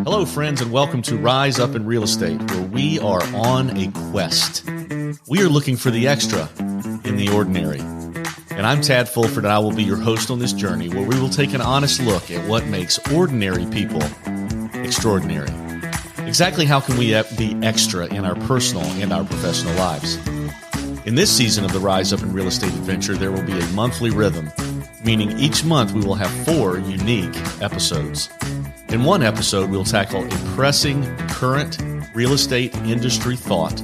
Hello, friends, and welcome to Rise Up in Real Estate, where we are on a quest. We are looking for the extra in the ordinary. And I'm Tad Fulford, and I will be your host on this journey where we will take an honest look at what makes ordinary people extraordinary. Exactly how can we be extra in our personal and our professional lives? In this season of the Rise Up in Real Estate adventure, there will be a monthly rhythm, meaning each month we will have 4 unique episodes. In one episode, we'll tackle a pressing current real estate industry thought.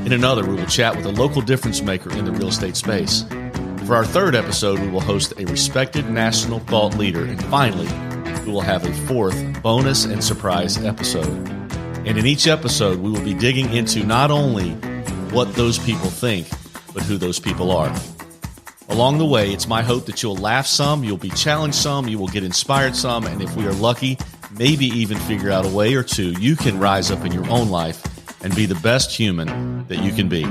In another, we will chat with a local difference maker in the real estate space. For our 3rd episode, we will host a respected national thought leader. And finally, we will have a 4th bonus and surprise episode. And in each episode, we will be digging into not only what those people think, but who those people are. Along the way, it's my hope that you'll laugh some, you'll be challenged some, you will get inspired some, and if we are lucky, maybe even figure out a way or two you can rise up in your own life and be the best human that you can be.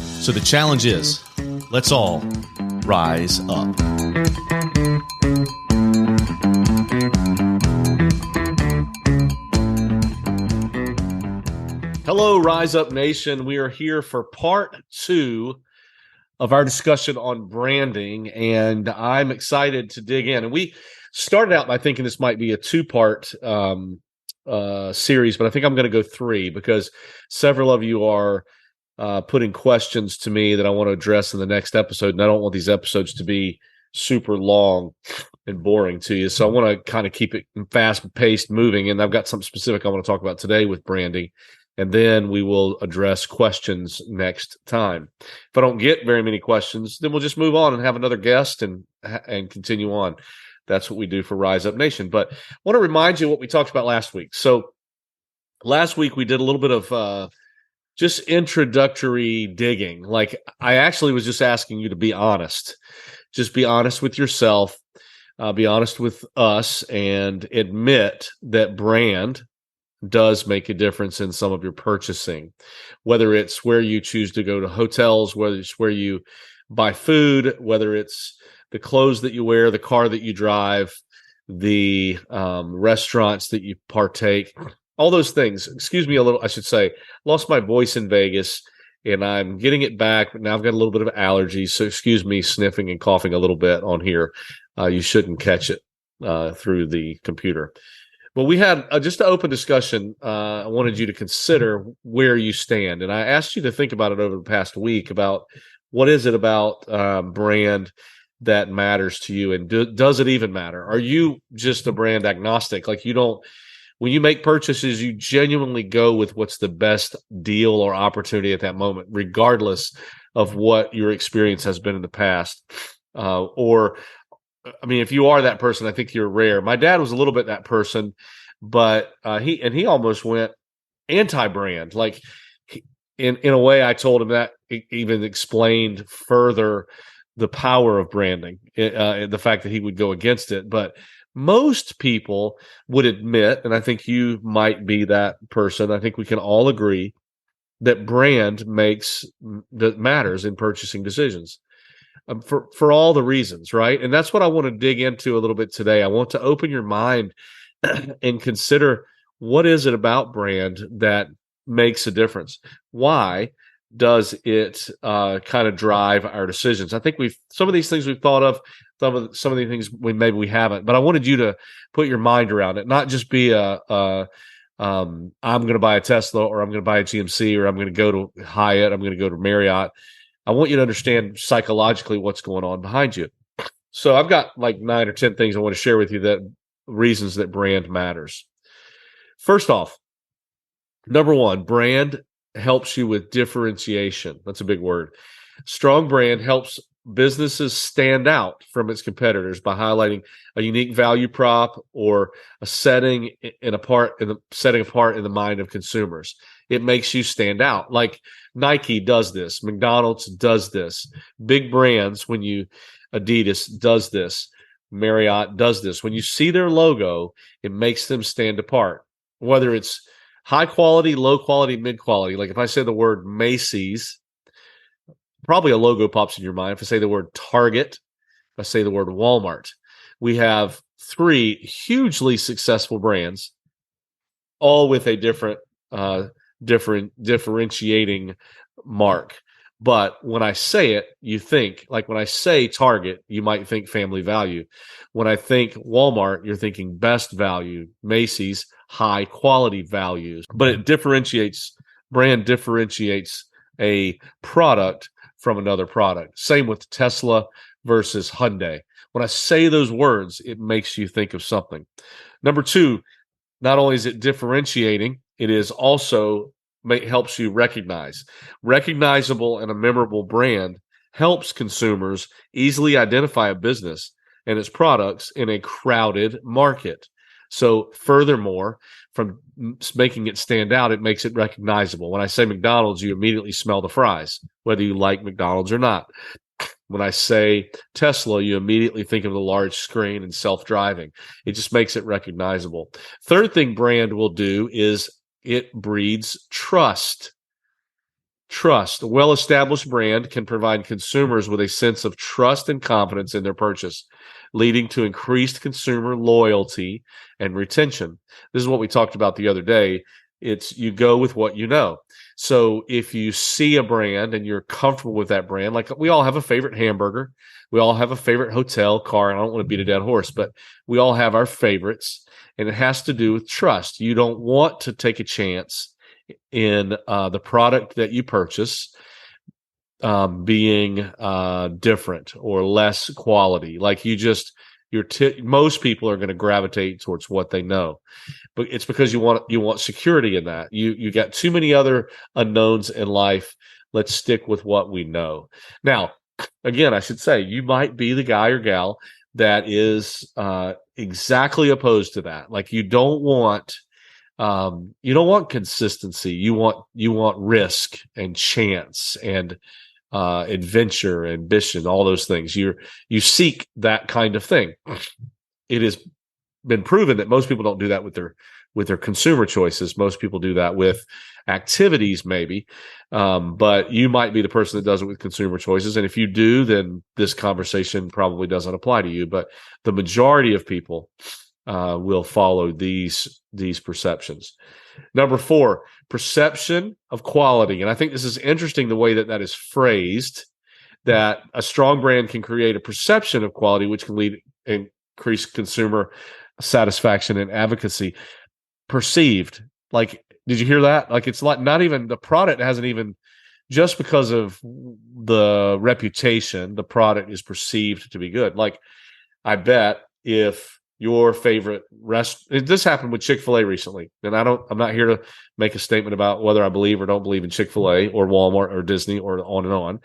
So the challenge is, let's all rise up. Hello, Rise Up Nation. We are here for part 2 of our discussion on branding, and I'm excited to dig in. And we started out by thinking this might be a 2-part series, but I think I'm going to go 3 because several of you are putting questions to me that I want to address in the next episode, and I don't want these episodes to be super long and boring to you. So I want to kind of keep it fast-paced moving, and I've got something specific I want to talk about today with branding. And then we will address questions next time. If I don't get very many questions, then we'll just move on and have another guest and continue on. That's what we do for Rise Up Nation. But I want to remind you what we talked about last week. So last week we did a little bit of just introductory digging. Like I actually was just asking you to be honest. Just be honest with yourself, be honest with us, and admit that brand does make a difference in some of your purchasing, whether it's where you choose to go to hotels, whether it's where you buy food, whether it's the clothes that you wear, the car that you drive, the restaurants that you partake, all those things. Excuse me a little, I should say, lost my voice in Vegas and I'm getting it back, but now I've got a little bit of allergies. So excuse me sniffing and coughing a little bit on here. You shouldn't catch it through the computer. Well, we had just an open discussion. I wanted you to consider where you stand. And I asked you to think about it over the past week about what is it about brand that matters to you? And does it even matter? Are you just a brand agnostic? Like when you make purchases, you genuinely go with what's the best deal or opportunity at that moment, regardless of what your experience has been in the past. If you are that person, I think you're rare. My dad was a little bit that person, but he almost went anti-brand. Like in a way, I told him that even explained further the power of branding, the fact that he would go against it. But most people would admit, and I think you might be that person. I think we can all agree that brand matters in purchasing decisions. For all the reasons, right? And that's what I want to dig into a little bit today. I want to open your mind and consider what is it about brand that makes a difference? Why does it kind of drive our decisions? I think some of these things we've thought of, some of the things maybe we haven't, but I wanted you to put your mind around it, not just be I'm going to buy a Tesla or I'm going to buy a GMC or I'm going to go to Hyatt, I'm going to go to Marriott. I want you to understand psychologically what's going on behind you. So I've got like 9 or 10 things I want to share with you that reasons that brand matters. First off, number 1, brand helps you with differentiation. That's a big word. Strong brand helps businesses stand out from its competitors by highlighting a unique value prop or a setting apart in the mind of consumers. It makes you stand out. Like Nike does this, McDonald's does this, big brands Adidas does this, Marriott does this. When you see their logo, it makes them stand apart. Whether it's high quality, low quality, mid quality. Like if I say the word Macy's, probably a logo pops in your mind. If I say the word Target, if I say the word Walmart, we have three hugely successful brands, all with a differentiating mark. But when I say it, you think, like when I say Target, you might think Family Value. When I think Walmart, you're thinking best value. Macy's, high quality values. But brand differentiates a product from another product. Same with Tesla versus Hyundai. When I say those words, it makes you think of something. Number two, not only is it differentiating, it is also helps you recognize. Recognizable and a memorable brand helps consumers easily identify a business and its products in a crowded market. So furthermore, from making it stand out, it makes it recognizable. When I say McDonald's, you immediately smell the fries, whether you like McDonald's or not. When I say Tesla, you immediately think of the large screen and self-driving. It just makes it recognizable. Third thing brand will do is it breeds trust. Trust. A well-established brand can provide consumers with a sense of trust and confidence in their purchase, leading to increased consumer loyalty and retention. This is what we talked about the other day. It's you go with what you know. So if you see a brand and you're comfortable with that brand, like we all have a favorite hamburger, we all have a favorite hotel, car, and I don't want to beat a dead horse, but we all have our favorites, and it has to do with trust. You don't want to take a chance in the product that you purchase being different or less quality. Like most people are going to gravitate towards what they know, but it's because you want security in that. You got too many other unknowns in life. Let's stick with what we know. Now, again, I should say you might be the guy or gal that is exactly opposed to that. Like you don't want consistency. You want risk and chance and adventure, ambition, all those things. You seek that kind of thing. It has been proven that most people don't do that with their consumer choices. Most people do that with activities, maybe, but you might be the person that does it with consumer choices. And if you do, then this conversation probably doesn't apply to you. But the majority of people will follow these perceptions. Number 4, perception of quality. And I think this is interesting the way that is phrased, that a strong brand can create a perception of quality, which can lead to increased consumer satisfaction and advocacy. Perceived. Like, did you hear that? Like, it's like not even the product hasn't even, just because of the reputation, the product is perceived to be good. Like, I bet if your favorite this happened with Chick-fil-A recently, and I'm not here to make a statement about whether I believe or don't believe in Chick-fil-A or Walmart or Disney or on and on,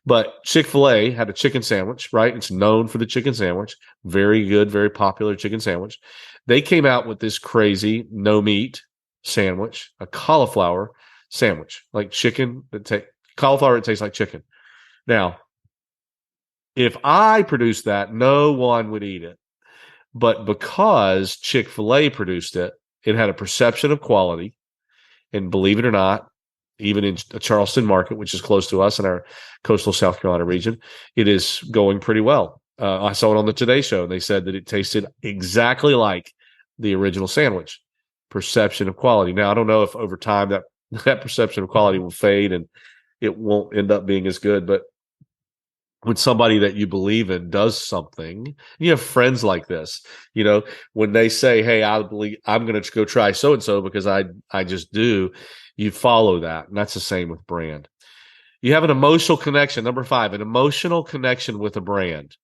but Chick-fil-A had a chicken sandwich, right? It's known for the chicken sandwich. Very good, very popular chicken sandwich. They came out with this crazy no meat sandwich, a cauliflower sandwich, like chicken cauliflower that tastes like chicken. Now, if I produced that, no one would eat it. But because Chick-fil-A produced it, it had a perception of quality. And believe it or not, even in a Charleston market, which is close to us in our coastal South Carolina region, it is going pretty well. I saw it on the Today Show, and they said that it tasted exactly like the original sandwich. Perception of quality. Now, I don't know if over time that perception of quality will fade and it won't end up being as good, but when somebody that you believe in does something, you have friends like this, when they say, hey, I believe I'm going to go try so-and-so because I just do, you follow that. And that's the same with brand. You have an emotional connection. Number 5, an emotional connection with a brand.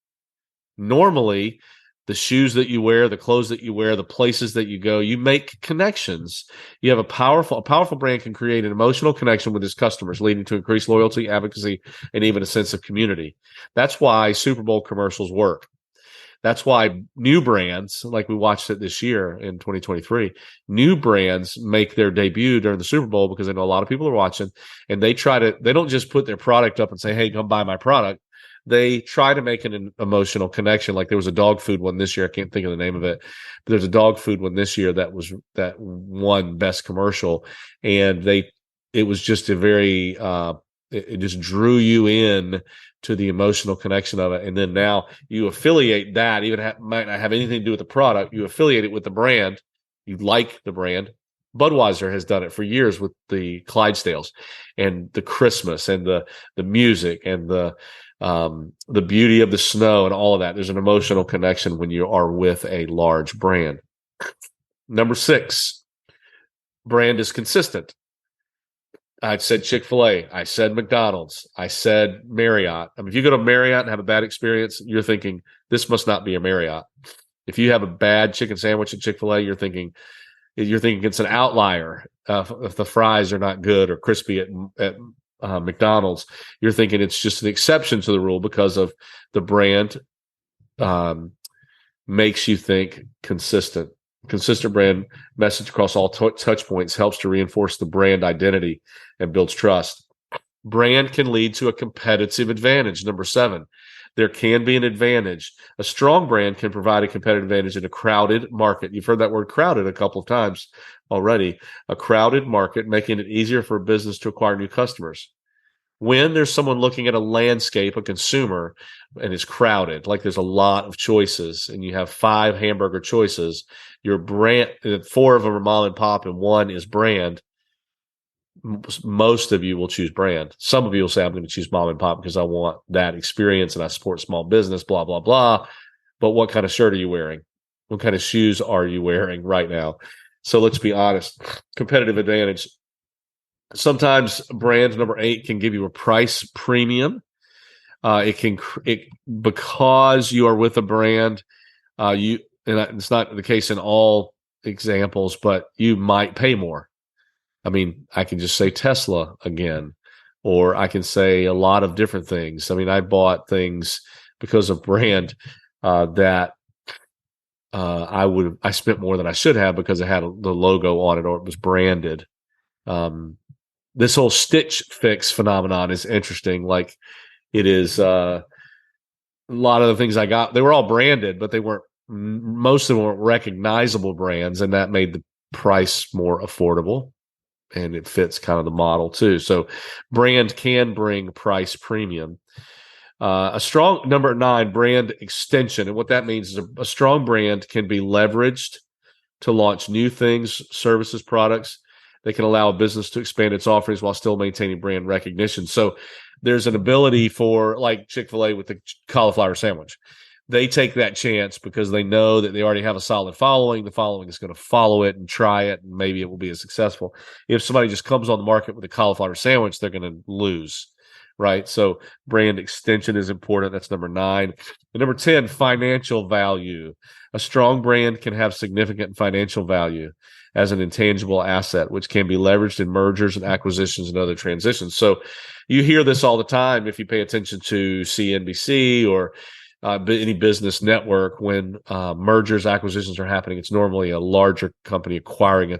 Normally, the shoes that you wear, the clothes that you wear, the places that you go, you make connections. You have a powerful brand can create an emotional connection with its customers, leading to increased loyalty, advocacy, and even a sense of community. That's why Super Bowl commercials work. That's why new brands, like we watched it this year in 2023, new brands make their debut during the Super Bowl because they know a lot of people are watching, and they don't just put their product up and say, hey, come buy my product. They try to make an emotional connection. Like there was a dog food one this year. I can't think of the name of it, but there's a dog food one this year that won best commercial. And it was just a very it just drew you in to the emotional connection of it. And then now you affiliate that, even might not have anything to do with the product. You affiliate it with the brand. You like the brand. Budweiser has done it for years with the Clydesdales and the Christmas and the music and the beauty of the snow and all of that. There's an emotional connection when you are with a large brand. Number 6, brand is consistent. I said Chick-fil-A. I said McDonald's. I said Marriott. I mean, if you go to Marriott and have a bad experience, you're thinking, this must not be a Marriott. If you have a bad chicken sandwich at Chick-fil-A, you're thinking it's an outlier. If the fries are not good or crispy at McDonald's, you're thinking it's just an exception to the rule because of the brand makes you think consistent. Consistent brand message across all touch points helps to reinforce the brand identity and builds trust. Brand can lead to a competitive advantage. Number 7, there can be an advantage. A strong brand can provide a competitive advantage in a crowded market. You've heard that word crowded a couple of times already. A crowded market, making it easier for a business to acquire new customers. When there's someone looking at a landscape, a consumer, and it's crowded, like there's a lot of choices, and you have 5 hamburger choices, your brand, 4 of them are mom and pop, and 1 is brand. Most of you will choose brand. Some of you will say, I'm going to choose mom and pop because I want that experience and I support small business, blah, blah, blah. But what kind of shirt are you wearing? What kind of shoes are you wearing right now? So let's be honest. Competitive advantage. Sometimes brand number 8 can give you a price premium. Because you are with a brand, and it's not the case in all examples, but you might pay more. I mean, I can just say Tesla again, or I can say a lot of different things. I mean, I bought things because of brand that I spent more than I should have because it had the logo on it or it was branded. This whole Stitch Fix phenomenon is interesting. Like it is a lot of the things I got, they were all branded, but most of them weren't recognizable brands, and that made the price more affordable. And it fits kind of the model too. So brand can bring price premium. A strong number 9, brand extension. And what that means is a strong brand can be leveraged to launch new things, services, products. They can allow a business to expand its offerings while still maintaining brand recognition. So there's an ability for, like Chick-fil-A with the cauliflower sandwich. They take that chance because they know that they already have a solid following. The following is going to follow it and try it, and maybe it will be as successful. If somebody just comes on the market with a cauliflower sandwich, they're going to lose, right? So brand extension is important. That's number 9. And number 10, financial value. A strong brand can have significant financial value as an intangible asset, which can be leveraged in mergers and acquisitions and other transitions. So you hear this all the time if you pay attention to CNBC or any business network. When mergers, acquisitions are happening, it's normally a larger company acquiring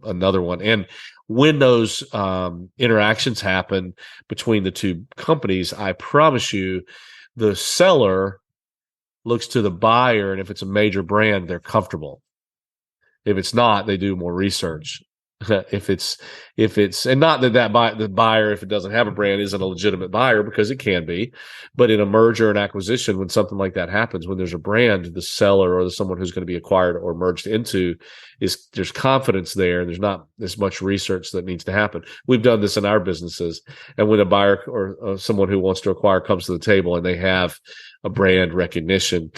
another one. And when those interactions happen between the two companies, I promise you, the seller looks to the buyer, and if it's a major brand, they're comfortable. If it's not, they do more research. If it's and not that the buyer, if it doesn't have a brand, isn't a legitimate buyer, because it can be, but in a merger and acquisition, when something like that happens, when there's a brand, the seller or someone who's going to be acquired or merged into there's confidence there, and there's not as much research that needs to happen. We've done this in our businesses, and when a buyer or someone who wants to acquire comes to the table and they have a brand recognition,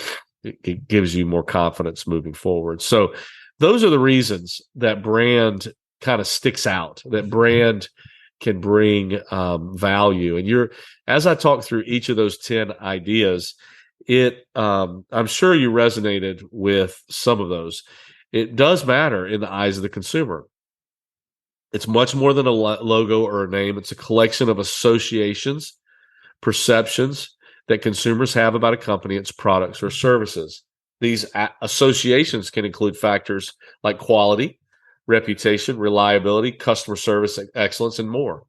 it gives you more confidence moving forward. So those are the reasons that brand kind of sticks out, that brand can bring value. And as I talk through each of those 10 ideas, I'm sure you resonated with some of those. It does matter in the eyes of the consumer. It's much more than a logo or a name. It's a collection of associations, perceptions that consumers have about a company, its products, or services. These associations can include factors like quality, reputation, reliability, customer service excellence, and more,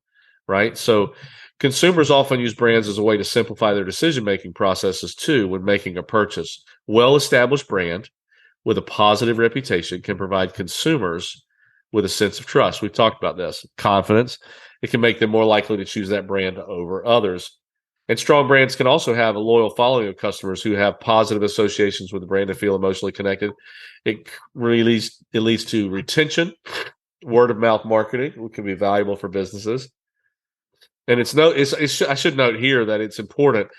right? So consumers often use brands as a way to simplify their decision-making processes too when making a purchase. Well-established brand with a positive reputation can provide consumers with a sense of trust. We've talked about this. Confidence. It can make them more likely to choose that brand over others. And strong brands can also have a loyal following of customers who have positive associations with the brand and feel emotionally connected. It leads to retention, word of mouth marketing, which can be valuable for businesses. And I should note here that it's important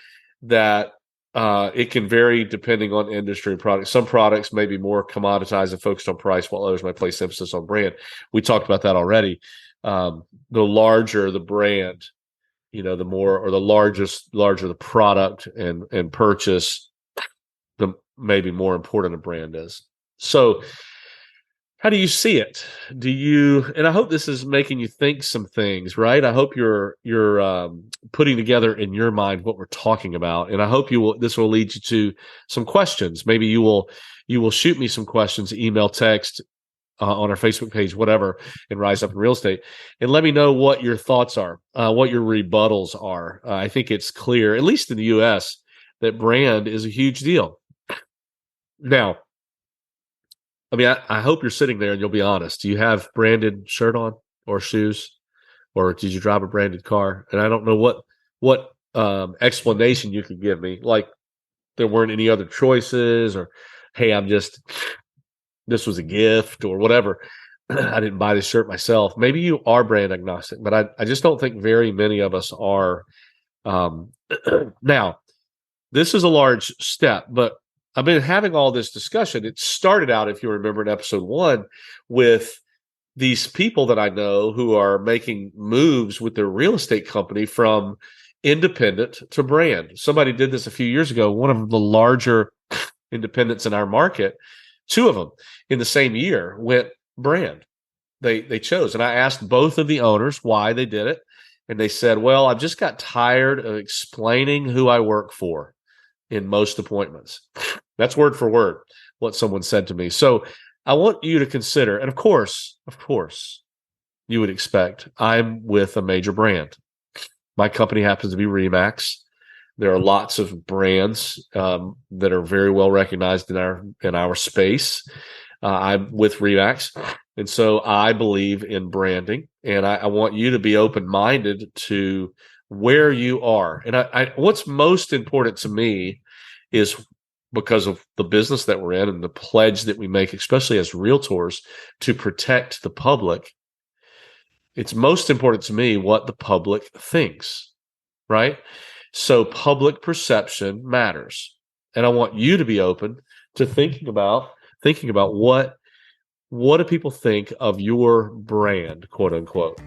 that it can vary depending on industry and product. Some products may be more commoditized and focused on price, while others might place emphasis on brand. We talked about that already. The larger the brand, the more, or the larger the product and purchase, the maybe more important a brand is. So how do you see it? And I hope this is making you think some things, right? I hope you're putting together in your mind what we're talking about. And I hope this will lead you to some questions. Maybe you will shoot me some questions, email, text, on our Facebook page, whatever, and Rise Up in Real Estate, and let me know what your thoughts are, what your rebuttals are. I think it's clear, at least in the U.S., that brand is a huge deal. Now, I mean, I hope you're sitting there and you'll be honest. Do you have branded shirt on or shoes, or did you drive a branded car? And I don't know what explanation you could give me, like there weren't any other choices, or hey, this was a gift, or whatever. I didn't buy this shirt myself. Maybe you are brand agnostic, but I just don't think very many of us are. Now, this is a large step, but I've been having all this discussion. It started out, if you remember in episode 1, with these people that I know who are making moves with their real estate company from independent to brand. Somebody did this a few years ago. One of the larger independents in our market, 2 of them in the same year went brand. They chose. And I asked both of the owners why they did it. And they said, well, I've just got tired of explaining who I work for in most appointments. That's word for word what someone said to me. So I want you to consider, and of course, you would expect I'm with a major brand. My company happens to be RE/MAX. There are lots of brands that are very well recognized in our space. I'm with RE/MAX, and so I believe in branding, and I want you to be open-minded to where you are. And what's most important to me is, because of the business that we're in and the pledge that we make, especially as realtors, to protect the public, it's most important to me what the public thinks, right? So public perception matters. And I want you to be open to thinking about what do people think of your brand, quote unquote.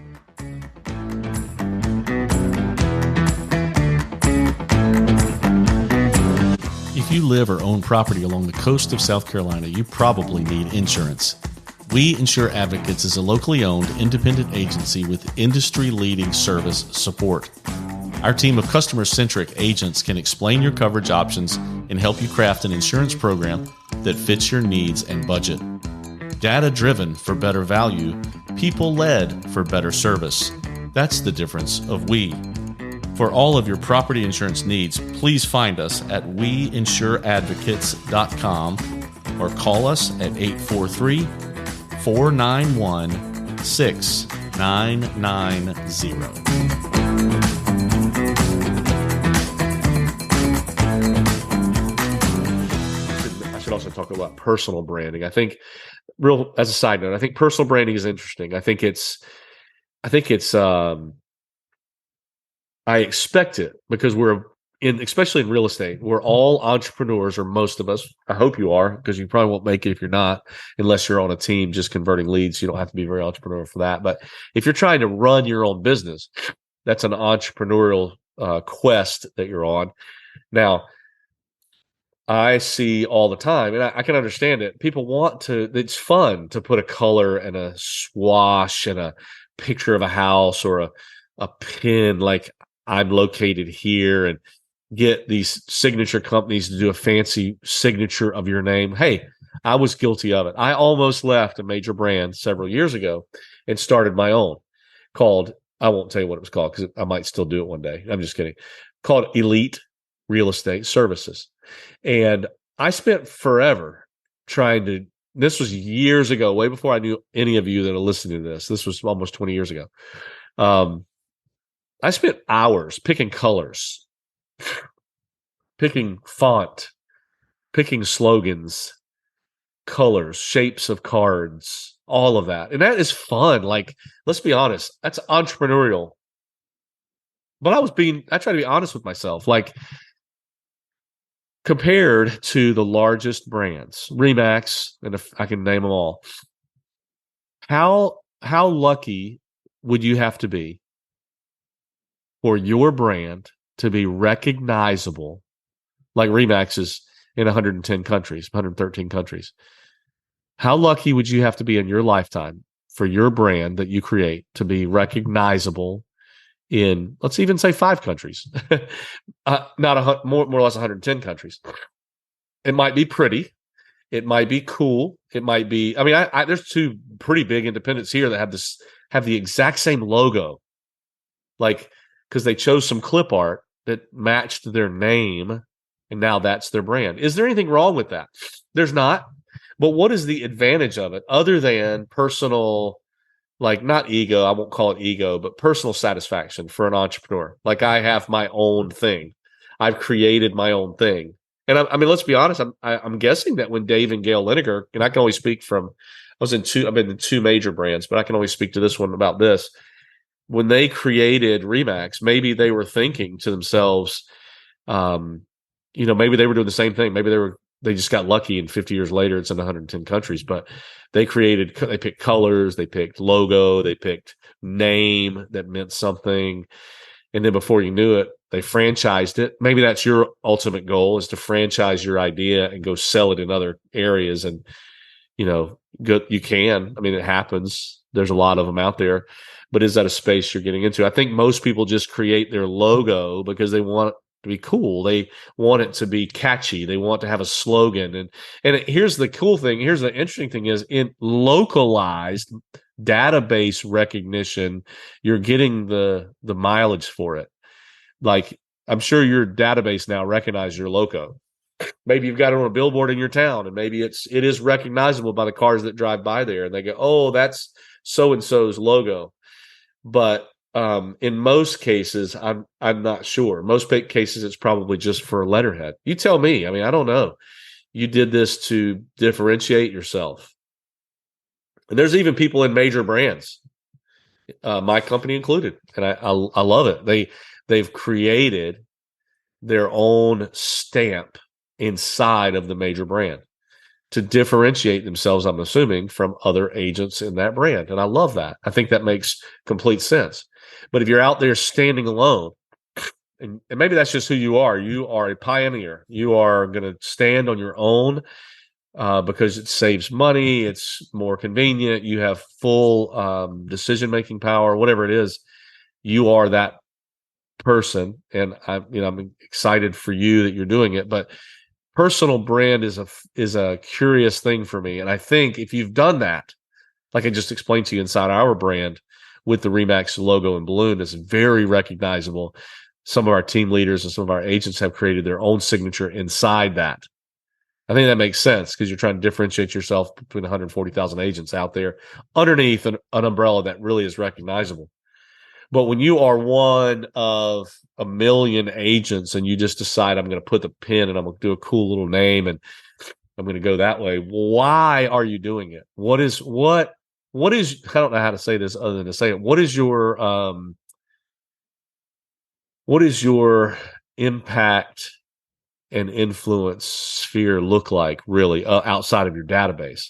If you live or own property along the coast of South Carolina, you probably need insurance. We Insure Advocates is a locally owned independent agency with industry-leading service support. Our team of customer-centric agents can explain your coverage options and help you craft an insurance program that fits your needs and budget. Data-driven for better value, people-led for better service. That's the difference of we. For all of your property insurance needs, please find us at weinsureadvocates.com or call us at 843-491-6990. I should also talk about personal branding. I think, as a side note, I think personal branding is interesting. I expect it because especially in real estate, we're all entrepreneurs, or most of us. I hope you are, because you probably won't make it if you're not, unless you're on a team just converting leads. You don't have to be very entrepreneurial for that. But if you're trying to run your own business, that's an entrepreneurial quest that you're on. Now, I see all the time, and I can understand it. People it's fun to put a color and a swash and a picture of a house or a pin, like I'm located here, and get these signature companies to do a fancy signature of your name. Hey, I was guilty of it. I almost left a major brand several years ago and started my own called, I won't tell you what it was called because I might still do it one day. I'm just kidding. Called Elite Real Estate Services. And I spent forever trying to this was years ago, way before I knew any of you that are listening to this. This was almost 20 years ago. I spent hours picking colors, picking font, picking slogans, colors, shapes of cards, all of that. And that is fun. Like, let's be honest, that's entrepreneurial. But I try to be honest with myself. Like, compared to the largest brands, Remax, and if I can name them all, how lucky would you have to be for your brand to be recognizable, like Remax is in 110 countries, 113 countries? How lucky would you have to be in your lifetime for your brand that you create to be recognizable in, let's even say, 5 countries, not more or less 110 countries? It might be pretty. It might be cool. It might be. I mean, there's 2 pretty big independents here that have the exact same logo, like, because they chose some clip art that matched their name, and now that's their brand. Is there anything wrong with that? There's not. But what is the advantage of it other than personal, like, not ego? I won't call it ego, but personal satisfaction for an entrepreneur. Like, I have my own thing. I've created my own thing. And I mean, let's be honest. I'm guessing that when Dave and Gail Lineker, and I can only speak from, I've been in 2 major brands, but I can only speak to this one about this. When they created Remax, maybe they were thinking to themselves, maybe they were doing the same thing. Maybe they just got lucky, and 50 years later, it's in 110 countries. But they picked colors, they picked logo, they picked name that meant something. And then before you knew it, they franchised it. Maybe that's your ultimate goal, is to franchise your idea and go sell it in other areas. And, you can. I mean, it happens. There's a lot of them out there. But is that a space you're getting into? I think most people just create their logo because they want it to be cool. They want it to be catchy. They want to have a slogan. And here's the cool thing. Here's the interesting thing is, in localized database recognition, you're getting the mileage for it. Like, I'm sure your database now recognizes your logo. Maybe you've got it on a billboard in your town, and maybe it is recognizable by the cars that drive by there, and they go, "Oh, that's so and so's logo." But in most cases, I'm not sure. Most cases, it's probably just for a letterhead. You tell me. I mean, I don't know. You did this to differentiate yourself. And there's even people in major brands, my company included, and I love it. They've created their own stamp inside of the major brand to differentiate themselves, I'm assuming, from other agents in that brand. And I love that. I think that makes complete sense. But if you're out there standing alone, and maybe that's just who you are a pioneer. You are going to stand on your own because it saves money. It's more convenient. You have full decision-making power, whatever it is. You are that person. And I'm excited for you that you're doing it. But personal brand is a curious thing for me. And I think if you've done that, like I just explained to you inside our brand with the Remax logo and balloon, it's very recognizable. Some of our team leaders and some of our agents have created their own signature inside that. I think that makes sense because you're trying to differentiate yourself between 140,000 agents out there underneath an umbrella that really is recognizable. But when you are one of a million agents and you just decide, I'm going to put the pin and I'm going to do a cool little name and I'm going to go that way, why are you doing it? What is, I don't know how to say this other than to say it. What is your impact and influence sphere look like, really, outside of your database?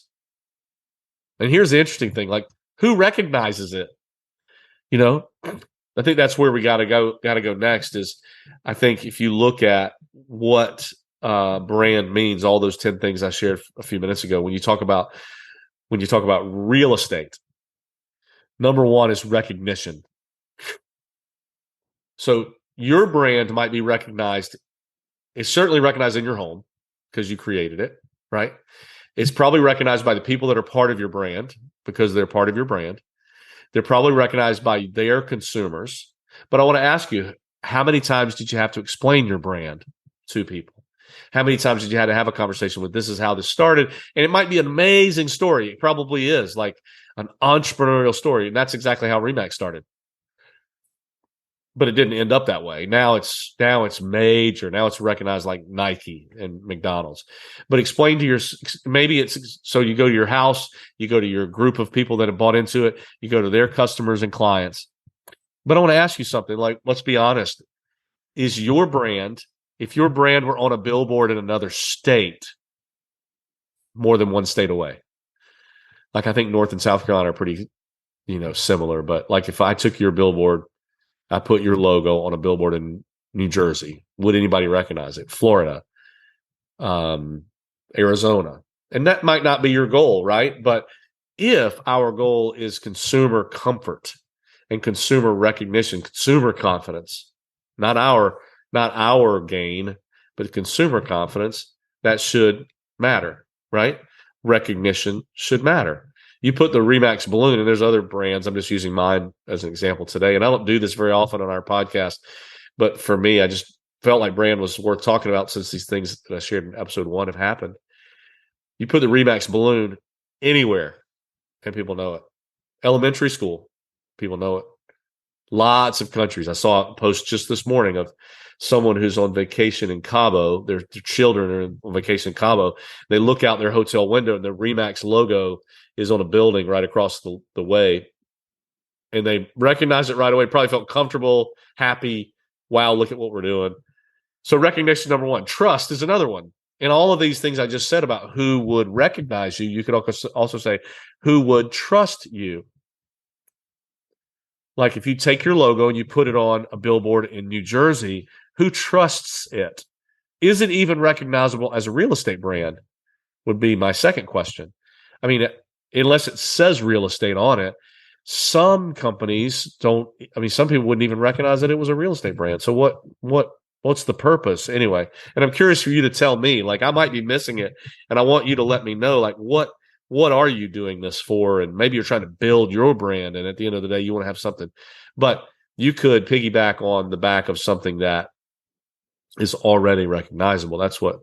And here's the interesting thing, like, who recognizes it? I think that's where we got to go next is, I think if you look at what brand means, all those 10 things I shared a few minutes ago, when you talk about real estate, number 1 is recognition. So your brand might be recognized. It's certainly recognized in your home because you created it, right? It's probably recognized by the people that are part of your brand because they're part of your brand. They're probably recognized by their consumers. But I want to ask you, how many times did you have to explain your brand to people? How many times did you have to have a conversation with, this is how this started? And it might be an amazing story. It probably is, like an entrepreneurial story. And that's exactly how Remax started. But it didn't end up that way. Now it's major. Now it's recognized like Nike and McDonald's. But explain to maybe it's, so you go to your house, you go to your group of people that have bought into it, you go to their customers and clients. But I want to ask you something, like, let's be honest. Is your brand, if your brand were on a billboard in another state, more than one state away? Like, I think North and South Carolina are pretty, similar. But like, if I took your billboard, I put your logo on a billboard in New Jersey, would anybody recognize it? Florida, Arizona. And that might not be your goal, right? But if our goal is consumer comfort and consumer recognition, consumer confidence, not our gain, but consumer confidence, that should matter, right? Recognition should matter. You put the Remax balloon, and there's other brands. I'm just using mine as an example today. And I don't do this very often on our podcast. But for me, I just felt like brand was worth talking about since these things that I shared in episode 1 have happened. You put the Remax balloon anywhere, and people know it. Elementary school, people know it. Lots of countries. I saw a post just this morning of someone who's on vacation in Cabo. Their children are on vacation in Cabo. They look out their hotel window, and the Remax logo is on a building right across the way. And they recognize it right away, probably felt comfortable, happy. Wow, look at what we're doing. So recognition, number one. Trust is another one. And all of these things I just said about who would recognize you, you could also say who would trust you. Like, if you take your logo and you put it on a billboard in New Jersey, who trusts it? Is it even recognizable as a real estate brand? Would be my second question. I mean, unless it says real estate on it, some companies don't. I mean, some people wouldn't even recognize that it was a real estate brand. So what's the purpose anyway? And I'm curious for you to tell me. Like, I might be missing it, and I want you to let me know. Like, what are you doing this for? And maybe you're trying to build your brand, and at the end of the day, you want to have something. But you could piggyback on the back of something that is already recognizable. That's what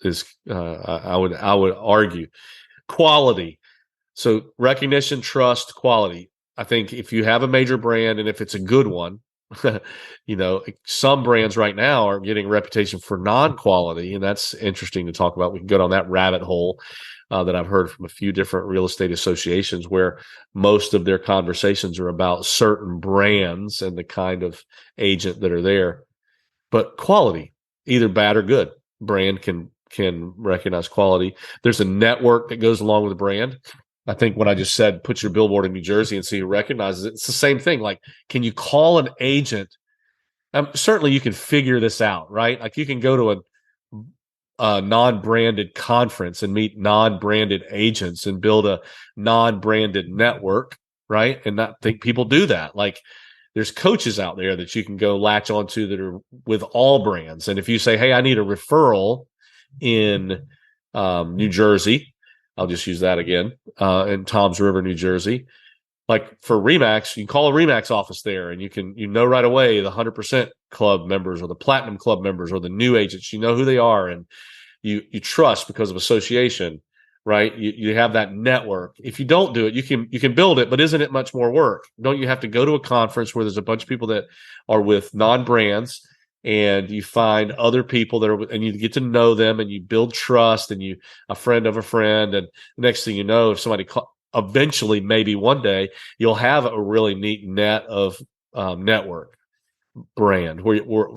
is. I would argue quality. So recognition, trust, quality. I think if you have a major brand, and if it's a good one, some brands right now are getting a reputation for non-quality, and that's interesting to talk about. We can go down that rabbit hole that I've heard from a few different real estate associations, where most of their conversations are about certain brands and the kind of agent that are there. But quality, either bad or good, brand can recognize quality. There's a network that goes along with the brand. I think when I just said, put your billboard in New Jersey and see who recognizes it, it's the same thing. Like, can you call an agent? Certainly you can figure this out, right? Like, you can go to a non-branded conference and meet non-branded agents and build a non-branded network, right? And not think people do that. Like, there's coaches out there that you can go latch onto that are with all brands. And if you say, hey, I need a referral in New Jersey, I'll just use that again, in Toms River, New Jersey. Like, for Remax, you can call a Remax office there, and you know right away the 100% club members or the platinum club members or the new agents. You know who they are, and you trust because of association, right? You have that network. If you don't do it, you can build it, but isn't it much more work? Don't you have to go to a conference where there's a bunch of people that are with non-brands, and you find other people that are, and you get to know them, and you build trust, and a friend of a friend, and the next thing you know, if somebody eventually, maybe one day, you'll have a really neat net of network brand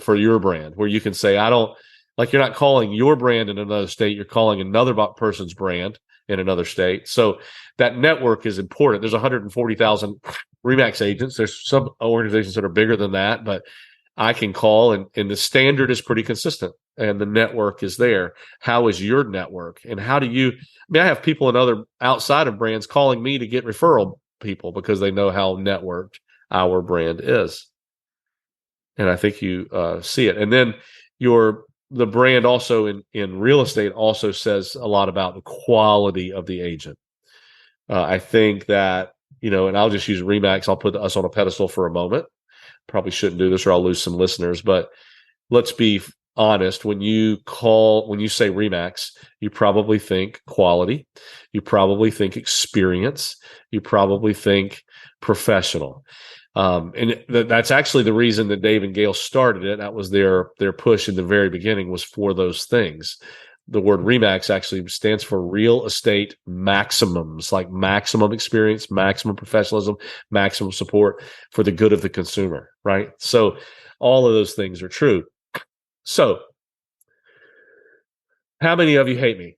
for your brand, where you can say, I don't, like, you're not calling your brand in another state, you're calling another person's brand in another state. So that network is important. There's 140,000 Remax agents. There's some organizations that are bigger than that, but I can call, and the standard is pretty consistent, and the network is there. How is your network? And how do you, I have people in other outside of brands calling me to get referral people because they know how networked our brand is. And I think you see it. And then the brand also in real estate also says a lot about the quality of the agent. I think that, and I'll just use Remax. I'll put us on a pedestal for a moment. Probably shouldn't do this or I'll lose some listeners, but let's be honest, when you say RE/MAX, you probably think quality, you probably think experience, you probably think professional. And that's actually the reason that Dave and Gail started it. That was their push in the very beginning, was for those things. The word RE/MAX actually stands for real estate maximums, like maximum experience, maximum professionalism, maximum support for the good of the consumer, right? So all of those things are true. So how many of you hate me?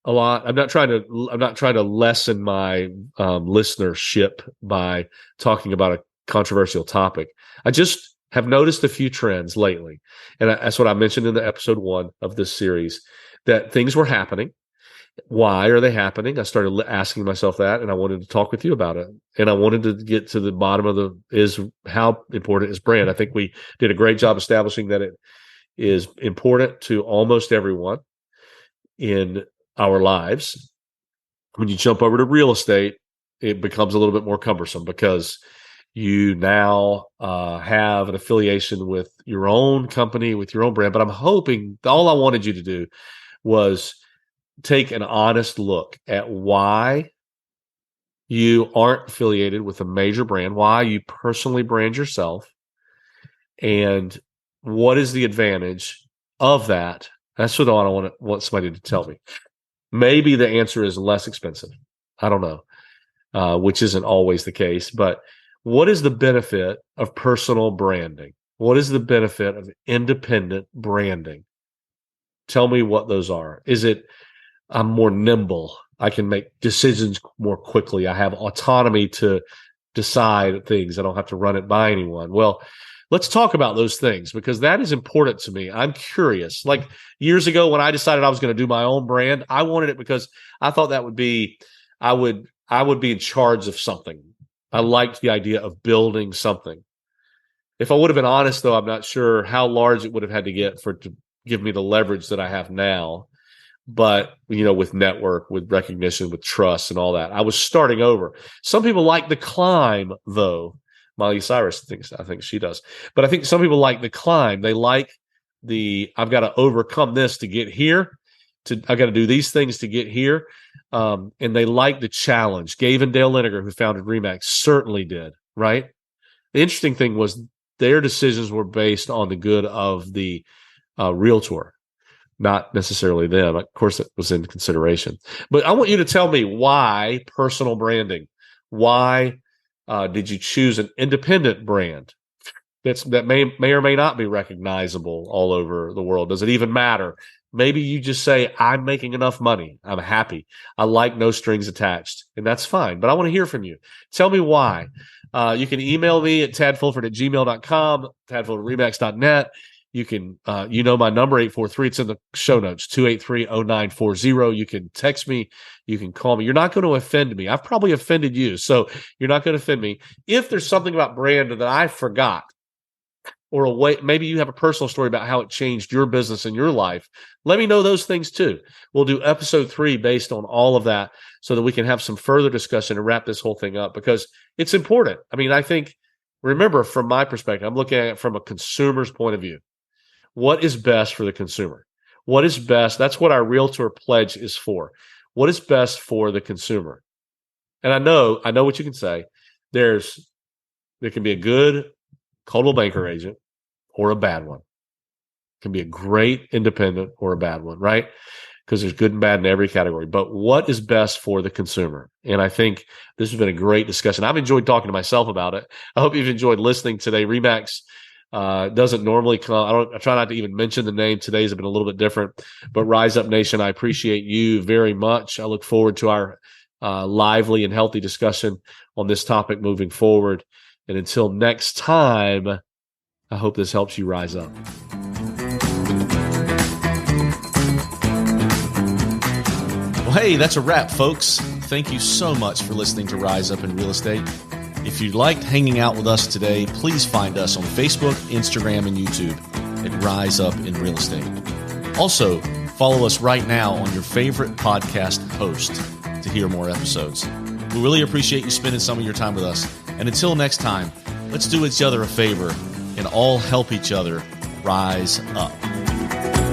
A lot. I'm not trying to lessen my listenership by talking about a controversial topic. I just have noticed a few trends lately. And that's what I mentioned in the episode 1 of this series, that things were happening. Why are they happening? I started asking myself that, and I wanted to talk with you about it. And I wanted to get to the bottom of how important is brand. I think we did a great job establishing that it is important to almost everyone in our lives. When you jump over to real estate, it becomes a little bit more cumbersome because you now have an affiliation with your own company, with your own brand. But I'm hoping all I wanted you to do was take an honest look at why you aren't affiliated with a major brand, why you personally brand yourself, and what is the advantage of that. That's what I want somebody to tell me. Maybe the answer is less expensive. I don't know, which isn't always the case. But what is the benefit of personal branding? What is the benefit of independent branding? Tell me what those are. Is it I'm more nimble? I can make decisions more quickly. I have autonomy to decide things. I don't have to run it by anyone. Well, let's talk about those things because that is important to me. I'm curious. Like years ago when I decided I was going to do my own brand, I wanted it because I thought that would be, I would be in charge of something. I liked the idea of building something. If I would have been honest, though, I'm not sure how large it would have had to get to give me the leverage that I have now. But, with network, with recognition, with trust and all that, I was starting over. Some people like the climb, though. Miley Cyrus I think she does. But I think some people like the climb. They like I've got to overcome this to get here. I've got to do these things to get here. And they like the challenge. Gabe and Dale Lineker, who founded RE/MAX, certainly did, right? The interesting thing was their decisions were based on the good of the realtor, not necessarily them. Of course, it was in consideration. But I want you to tell me why personal branding. Why did you choose an independent brand that may or may not be recognizable all over the world? Does it even matter? Maybe you just say, I'm making enough money. I'm happy. I like no strings attached. And that's fine. But I want to hear from you. Tell me why. You can email me at tadfulford@gmail.com, tadfulford@remax.net. You can, my number, 843. It's in the show notes, 283-0940. You can text me. You can call me. You're not going to offend me. I've probably offended you, so you're not going to offend me. If there's something about brand that I forgot, or a way, maybe you have a personal story about how it changed your business and your life, let me know those things too. We'll do episode 3 based on all of that so that we can have some further discussion and wrap this whole thing up because it's important. I mean, I think, remember, from my perspective, I'm looking at it from a consumer's point of view. What is best for the consumer? What is best? That's what our Realtor Pledge is for. What is best for the consumer? And I know what you can say. There can be a good Coldwell Banker agent or a bad one. It can be a great independent or a bad one, right? Because there's good and bad in every category. But what is best for the consumer? And I think this has been a great discussion. I've enjoyed talking to myself about it. I hope you've enjoyed listening today. RE/MAX doesn't normally come. I try not to even mention the name. Today's been a little bit different, but Rise Up Nation, I appreciate you very much. I look forward to our lively and healthy discussion on this topic moving forward. And until next time, I hope this helps you rise up. Well, hey, that's a wrap, folks. Thank you so much for listening to Rise Up in Real Estate. If you liked hanging out with us today, please find us on Facebook, Instagram, and YouTube at Rise Up in Real Estate. Also, follow us right now on your favorite podcast host to hear more episodes. We really appreciate you spending some of your time with us. And until next time, let's do each other a favor and all help each other rise up. Bye.